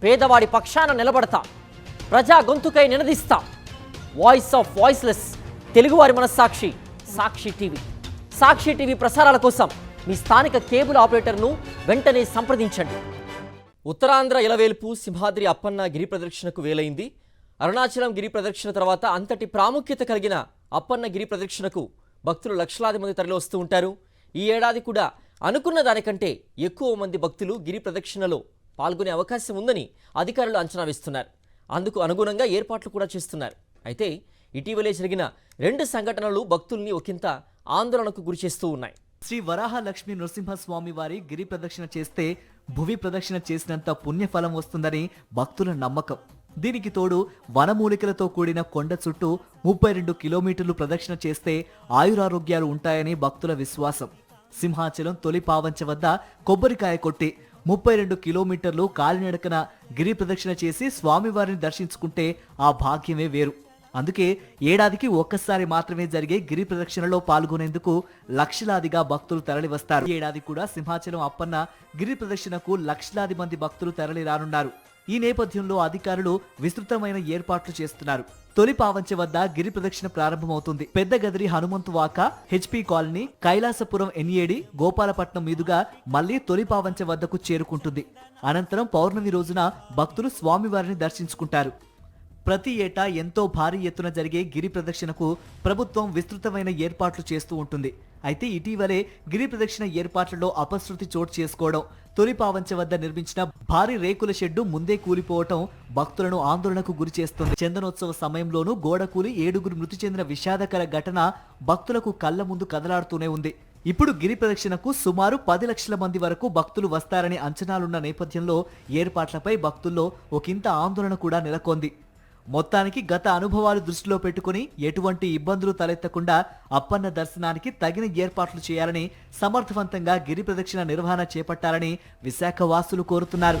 పేదవాడి పక్షాన నిలబడతా, ప్రజా గొంతుకై నినదిస్తా. వాయిస్ ఆఫ్ వాయిస్లెస్, తెలుగువారి మనస్సాక్షి, సాక్షి టీవీ. సాక్షి టీవీ ప్రసారాల కోసం మీ స్థానిక కేబుల్ ఆపరేటర్ను వెంటనే సంప్రదించండి. ఉత్తరాంధ్ర ఇలవేల్పు సింహాద్రి అప్పన్న గిరి ప్రదక్షిణకు వేలైంది. అరుణాచలం గిరి ప్రదక్షిణ తర్వాత అంతటి ప్రాముఖ్యత కలిగిన అప్పన్న గిరి ప్రదక్షిణకు భక్తులు లక్షలాది మంది తరలి వస్తూ ఉంటారు. ఈ ఏడాది కూడా అనుకున్న దానికంటే ఎక్కువ మంది భక్తులు గిరి ప్రదక్షిణలో పాల్గొనే అవకాశం ఉందని అధికారులు అంచనా వేస్తున్నారు. అందుకు అనుగుణంగా ఏర్పాట్లు కూడా చేస్తున్నారు. అయితే ఇటీవలే జరిగిన 2 సంఘటనలు భక్తుల్ని ఒకంత ఆందోళనకు గురిచేస్తూ ఉన్నాయి. శ్రీ వరాహ లక్ష్మీ నృసింహస్వామి వారి గిరి ప్రదక్షిణ చేస్తే భువి ప్రదక్షిణ చేసినంత పుణ్యఫలం వస్తుందని భక్తుల నమ్మకం. దీనికి తోడు వనమూలికలతో కూడిన కొండ చుట్టూ 32 కిలోమీటర్లు ప్రదక్షిణ చేస్తే ఆయురారోగ్యాలు ఉంటాయని భక్తుల విశ్వాసం. సింహాచలం తొలి పావంచ వద్ద కొబ్బరికాయ కొట్టి 32 కిలోమీటర్లు కాలినడకన గిరి ప్రదక్షిణ చేసి స్వామివారిని దర్శించుకుంటే ఆ భాగ్యమే వేరు. అందుకే ఏడాదికి ఒక్కసారి మాత్రమే జరిగే గిరి ప్రదక్షిణలో పాల్గొనేందుకు లక్షలాదిగా భక్తులు తరలి వస్తారు. ఏడాది కూడా సింహాచలం అప్పన్న గిరి ప్రదక్షిణకు లక్షలాది మంది భక్తులు తరలి రానున్నారు. ఈ నేపథ్యంలో అధికారులు విస్తృతమైన ఏర్పాట్లు చేస్తున్నారు. తొలి పావంచ వద్ద గిరి ప్రదక్షిణ ప్రారంభమవుతుంది. పెద్ద గదిరి Hanumanthu Vaka, HP colony, Kailasapuram NAD, Gopalapatnam మీదుగా మళ్లీ తొలి పావంచ వద్దకు చేరుకుంటుంది. అనంతరం పౌర్ణమి రోజున భక్తులు స్వామివారిని దర్శించుకుంటారు. ప్రతి ఏటా ఎంతో భారీ ఎత్తున జరిగే గిరి ప్రదక్షిణకు ప్రభుత్వం విస్తృతమైన ఏర్పాట్లు చేస్తూ ఉంటుంది. అయితే ఇటీవలే గిరి ప్రదక్షిణ ఏర్పాట్లలో అపశృతి చోటు చేసుకోవడం, తొలి పావంచ వద్ద నిర్మించిన భారీ రేకుల షెడ్డు ముందే కూలిపోవటం భక్తులను ఆందోళనకు గురిచేస్తుంది. చందనోత్సవ సమయంలోనూ గోడ కూలి 7 మృతి చెందిన విషాదకర ఘటన భక్తులకు కళ్ల ముందు కదలాడుతూనే ఉంది. ఇప్పుడు గిరి ప్రదక్షిణకు సుమారు 10 లక్షల మంది వరకు భక్తులు వస్తారని అంచనాలున్న నేపథ్యంలో ఏర్పాట్లపై భక్తుల్లో ఒకంత ఆందోళన కూడా నెలకొంది. మొత్తానికి గత అనుభవాలు దృష్టిలో పెట్టుకుని ఎటువంటి ఇబ్బందులు తలెత్తకుండా అప్పన్న దర్శనానికి తగిన ఏర్పాట్లు చేయాలని, సమర్థవంతంగా గిరి ప్రదక్షిణ నిర్వహణ చేపట్టాలని విశాఖ వాసులు కోరుతున్నారు.